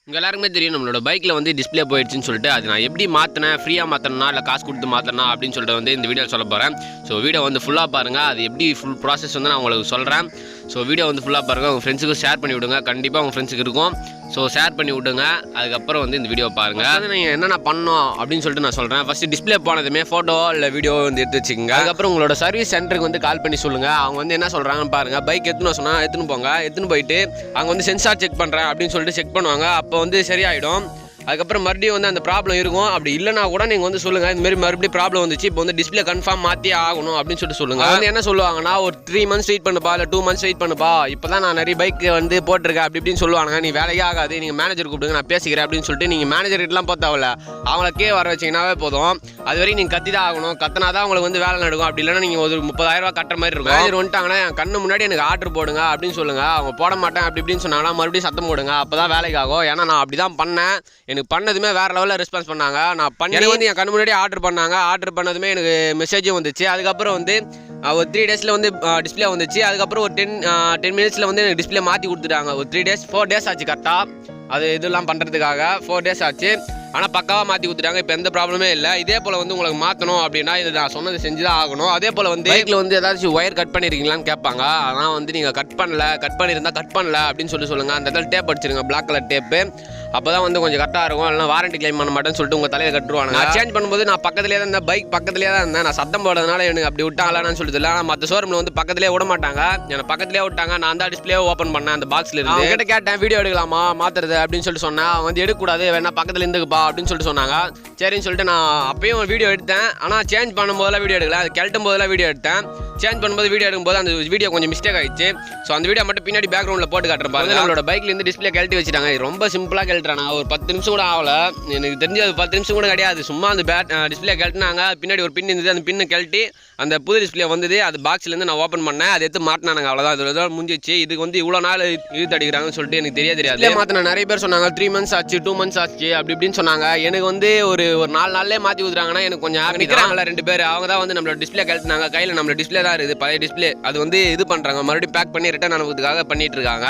உங்கள் எல்லாருக்குமே தெரியும் நம்மளோட பைக்கில் வந்து டிஸ்பிளே போயிடுச்சுன்னு சொல்லிட்டு அது நான் எப்படி மாற்றினேன், ஃப்ரீயாக மாற்றினா இல்லை காசு கொடுத்து மாற்றினா அப்படின்னு சொல்லிட்டு வந்து இந்த வீடியோ சொல்ல போகிறேன். ஸோ வீடியோ வந்து ஃபுல்லாக பாருங்கள். அது எப்படி ஃபுல் ப்ராசஸ் வந்து நான் உங்களுக்கு சொல்கிறேன். ஸோ வீடியோ வந்து ஃபுல்லாக பாருங்கள். உங்கள் ஃப்ரெண்ட்ஸுக்கு ஷேர் பண்ணி விடுங்க. கண்டிப்பாக உங்கள் ஃப்ரெண்ட்ஸுக்கு இருக்கும். ஸோ ஷேர் பண்ணி விடுங்க. அதுக்கப்புறம் வந்து இந்த வீடியோ பாருங்கள். அது நீங்கள் என்னென்ன பண்ணோம் அப்படின்னு சொல்லிட்டு நான் சொல்கிறேன். ஃபஸ்ட்டு டிஸ்பிளே போனதுமே ஃபோட்டோ இல்லை வீடியோ வந்து எடுத்து வச்சுக்கோங்க. அதுக்கப்புறம் உங்களோட சர்வீஸ் சென்டருக்கு வந்து கால் பண்ணி சொல்லுங்கள். அவங்க வந்து என்ன சொல்கிறாங்கன்னு பாருங்கள். பைக் எடுத்துன்னு சொன்னால் எடுத்துன்னு போங்க. எடுத்துன்னு போயிட்டு அங்கே வந்து சென்சார் செக் பண்ணுறேன் அப்படின்னு சொல்லிட்டு செக் பண்ணுவாங்க. அப்போ வந்து சரியாயிடும். அதுக்கப்புறம் மறுபடியும் வந்து அந்த ப்ராப்ளம் இருக்கும். அப்படி இல்லைனா கூட நீங்கள் வந்து சொல்லுங்கள், இதுமாரி மறுபடியும் ப்ராப்ளம் வந்துச்சு, இப்போ வந்து டிஸ்பிளே கன்ஃபார்ம் மாற்றி ஆகணும் அப்படின்னு சொல்லிட்டு சொல்லுங்கள். வந்து என்ன சொல்லுவாங்கன்னா, ஒரு 3 months வெயிட் பண்ணுப்பா இல்லை 2 months வெயிட் பண்ணுப்பா, இப்போ தான் நான் நிறைய பைக் வந்து போட்டிருக்கேன் அப்படி இப்படின்னு சொல்லுவாங்க. நீ வேலையே ஆகாது, நீங்கள் மேனேஜர் கூப்பிடுங்க, நான் பேசிக்கிறேன் அப்படின்னு சொல்லிட்டு நீங்கள் மேனேஜர்கிட்டலாம் பார்த்தாவில்ல, அவங்களுக்கே வர வச்சிங்கன்னாவே போதும். அது வரைக்கும் நீங்கள் கத்தி தான் ஆகணும். கத்தினா தான் உங்களுக்கு வந்து வேலை நடக்கும். அப்படி இல்லைனா நீங்கள் ஒரு 30,000 கட்டுற மாதிரி இருக்கும். மேனேஜர் வந்துட்டாங்கன்னா என் கண்ணு முன்னாடி எனக்கு ஆர்டர் போடுங்க அப்படின்னு சொல்லுங்கள். அவங்க போட மாட்டேன் அப்படி இப்படின்னு சொன்னாங்கன்னா மறுபடியும் சத்தம் போடுங்க. அப்போ தான் வேலைக்கு ஆகும். ஏன்னா நான் அப்படி தான் பண்ணேன். எனக்கு பண்ணதுமே வேறு லெவலில் ரெஸ்பான்ஸ் பண்ணாங்க. நான் பண்ணி வந்து என் கண்ணு முன்னாடி ஆர்டர் பண்ணாங்க. ஆர்டர் பண்ணதுமே எனக்கு மெசேஜும் வந்துச்சு. அதுக்கப்புறம் வந்து ஒரு 3 days வந்து டிஸ்பிளே வந்துச்சு. அதுக்கப்புறம் ஒரு 10 minutes வந்து எனக்கு டிஸ்பிளே மாற்றி கொடுத்துட்டாங்க. ஒரு 4 days ஆச்சு கரெக்டாக. அது இதெல்லாம் பண்ணுறதுக்காக 4 days ஆச்சு. ஆனால் பக்காவாக மாற்றி கொடுத்துட்டாங்க. இப்போ எந்த ப்ராப்ளமே இல்லை. இதே போல் வந்து உங்களுக்கு மாற்றணும் அப்படின்னா இது நான் சொன்னது செஞ்சு தான் ஆகணும். அதே போல் வந்து பைக்கில் வந்து ஏதாச்சும் ஒயர் கட் பண்ணியிருக்கீங்களான்னு கேட்பாங்க. ஆனால் வந்து நீங்கள் கட் பண்ணியிருந்தா கட் பண்ணல அப்படின்னு சொல்லுங்கள். அந்த இடத்துல டேப் அடிச்சிருங்க, பிளாக் கலர் டேப்பு. அப்போ தான் வந்து கொஞ்சம் கரெக்டாக இருக்கும். இல்லைனா வாரண்டி கிளைம் பண்ண மாட்டேன்னு சொல்லிட்டு உங்கள் தலையில் கட்டுருவாங்க. நான் சேஞ்ச் பண்ணும்போது நான் பக்கத்துலேயே தான் இருந்தேன், பைக் பக்கத்துலேயே தான் இருந்தேன். நான் சத்தம் போடுறதுனால எனக்கு அப்படி விட்டாங்களான்னு சொல்லிட்டு இல்லை. ஆனால் மற்ற ஷோரூமில் வந்து பக்கத்துலேயே விட மாட்டாங்க. எனக்கு பக்கத்துலேயே விட்டாங்க. நான் தான் டிஸ்பிளே ஓப்பன் பண்ணேன் அந்த பாக்ஸில் இருந்து. அவங்ககிட்ட கேட்டேன் வீடியோ எடுக்கலாமா மாற்றுறது அப்படின்னு சொல்லிட்டு சொன்னேன். அவங்க வந்து எடுக்கக்கூடாது, வேணா பக்கத்தில் இருந்துக்குப்பா அப்படின்னு சொல்லிட்டு சொன்னாங்க. சரின்னு சொல்லிட்டு நான் அப்பயும் வீடியோ எடுத்தேன். ஆனால் சேஞ்ச் பண்ணும்போதெல்லாம் வீடியோ எடுக்கல. அது கழட்டும் போதெல்லாம் வீடியோ எடுத்தேன். சேஞ்ச் பண்ணும்போது வீடியோ எடுக்கும்போது அந்த வீடியோ கொஞ்சம் மிஸ்டேக் ஆயிடுச்சு. ஸோ அந்த வீடியோ மட்டும் பின்னாடி பேக்ரவுண்டில் போட்டு காட்டுறேன் பாருங்க. நம்மளோட பைக்கில் இருந்து டிஸ்பிளே கழட்டி வச்சுட்டாங்க. ரொம்ப சிம்பிளாக கழட்டுறாங்க. ஒரு 10 நிமிஷம் கூட ஆகல. எனக்கு தெரிஞ்சு அது 10 நிமிஷம் கூட கிடையாது. சும்மா அந்த டிஸ்பிளே கழட்டினாங்க. பின்னாடி ஒரு பின் இருந்தது. அந்த பின்னை கழட்டி அந்த புது டிஸ்பிளே வந்தது. அது பாக்ஸ்லேருந்து நான் ஓப்பன் பண்ணேன். அதை எடுத்து மாட்டினாங்க. அவ்வளோதான். இதோட முடிஞ்சிச்சு. இதுக்கு வந்து இவ்வளோ நாள் இழுத்து அடிக்கிறாங்கன்னு சொல்லிட்டு எனக்கு தெரியாது. மாற்றின நிறைய பேர் சொன்னாங்க 3 months ஆச்சு, 2 months ஆச்சு அப்படி இப்படின்னு சொன்னாங்க. எனக்கு வந்து ஒரு 4 நாள்லேயே மாற்றி கொடுத்துறாங்கன்னா எனக்கு கொஞ்சம் நிற்கிறாங்களா 2 பேர். அவங்க தான் வந்து நம்மளோட டிஸ்பிளே கழட்டினாங்க. கையில் நம்மளோட டிஸ்பிளே தான் இருக்குது, பழைய டிஸ்பிளே. அது வந்து இது பண்ணுறாங்க, மறுபடியும் பேக் பண்ணி ரிட்டர்ன் அனுப்புறதுக்காக பண்ணிட்டு இருக்காங்க.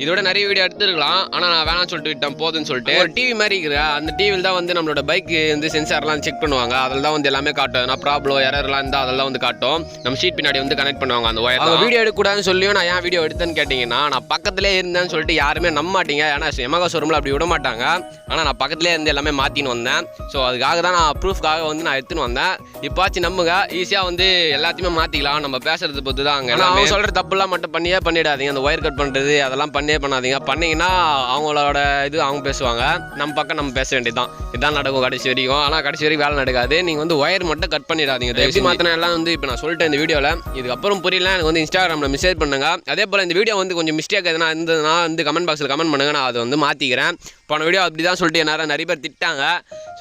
இதோட நிறைய வீடியோ எடுத்துருக்கலாம். ஆனால் நான் வேணாம்னு சொல்லிட்டு விட்டேன் போதுன்னு சொல்லிட்டு. ஒரு டிவி மாதிரி இருக்கிற அந்த டிவியில் தான் வந்து நம்மளோட பைக் வந்து சென்சார்லாம் செக் பண்ணுவாங்க. அதில் தான் வந்து எல்லாமே காட்டும். நான் ப்ராப்ளம் எரர்லாம் இருந்தால் அதெல்லாம் வந்து காட்டும். நம்ம ஷீட் பின்னாடி வந்து கனெக்ட் பண்ணுவாங்க அந்த ஒயர். அவங்க வீடியோ எடுக்கக்கூடாதுன்னு சொல்லியும் நான் ஏன் வீடியோ எடுத்தேன்னு கேட்டிங்கன்னா, நான் பக்கத்திலே இருந்தேன்னு சொல்லிட்டு யாருமே நம்ப மாட்டீங்க. ஏன்னா எமகா ஷோரூமில் அப்படி விட மாட்டாங்க. ஆனால் நான் பக்கத்திலே இருந்து எல்லாமே மாற்றின்னு வந்தேன். ஸோ அதுக்காக தான் நான் ப்ரூஃப்காக வந்து நான் எடுத்துன்னு வந்தேன். இப்போச்சு நம்புங்க, ஈஸியாக வந்து எல்லாத்தையுமே மாற்றிக்கலாம். நம்ம பேசுறது பொறுத்து தான். அங்கே அவங்க சொல்கிற தப்புலாம் மட்டும் பண்ணிடாதீங்க. அந்த ஒயர் கட் பண்ணுறது அதெல்லாம் பண்ணாதீங்க. பண்ணிங்கன்னா அவங்களோட இது அவங்க பேசுவாங்க, நம்ம பக்கம் நம்ம பேச வேண்டியதுதான். இதுதான் நடக்கும் கடைசி வரைக்கும். ஆனால் கடைசி வரைக்கும் வேலை நடக்காது. நீங்கள் வந்து ஒயர் மட்டும் கட் பண்ணிடாதீங்க. எப்படி மாற்றினா எல்லாம் வந்து இப்போ நான் சொல்லிட்டேன் இந்த வீடியோவில். இதுக்கப்புறம் புரியல எனக்கு வந்து இன்ஸ்டாகிராமில் மெசேஜ் பண்ணுங்க. அதே போல் இந்த வீடியோ வந்து கொஞ்சம் மிஸ்டேக் எதுனா இருந்ததுன்னா வந்து கமெண்ட் பாக்ஸில் கமெண்ட் பண்ணுங்க. நான் அதை வந்து மாற்றிக்கிறேன். போன வீடியோ அப்படி தான் சொல்லிட்டு நிறைய பேர் திட்டாங்க.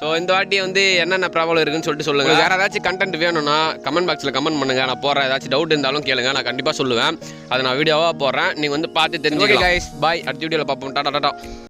ஸோ இந்த வாட்டி வந்து என்னென்ன ப்ராப்ளம் இருக்குன்னு சொல்லிட்டு சொல்லுங்கள். வேறு ஏதாச்சும் கண்டென்ட் வேணும்னா கமெண்ட் பாக்ஸில் கமெண்ட் பண்ணுங்கள். நான் போடுறேன். ஏதாச்சும் டவுட் இருந்தாலும் கேளுங்க, நான் கண்டிப்பாக சொல்லுவேன். அதை நான் வீடியோவாக போடுறேன். நீங்கள் வந்து பார்த்து தெரிஞ்சுக்கலாம். Guys bye. அடுத்த வீடியோவில் பார்ப்போம். டாடா.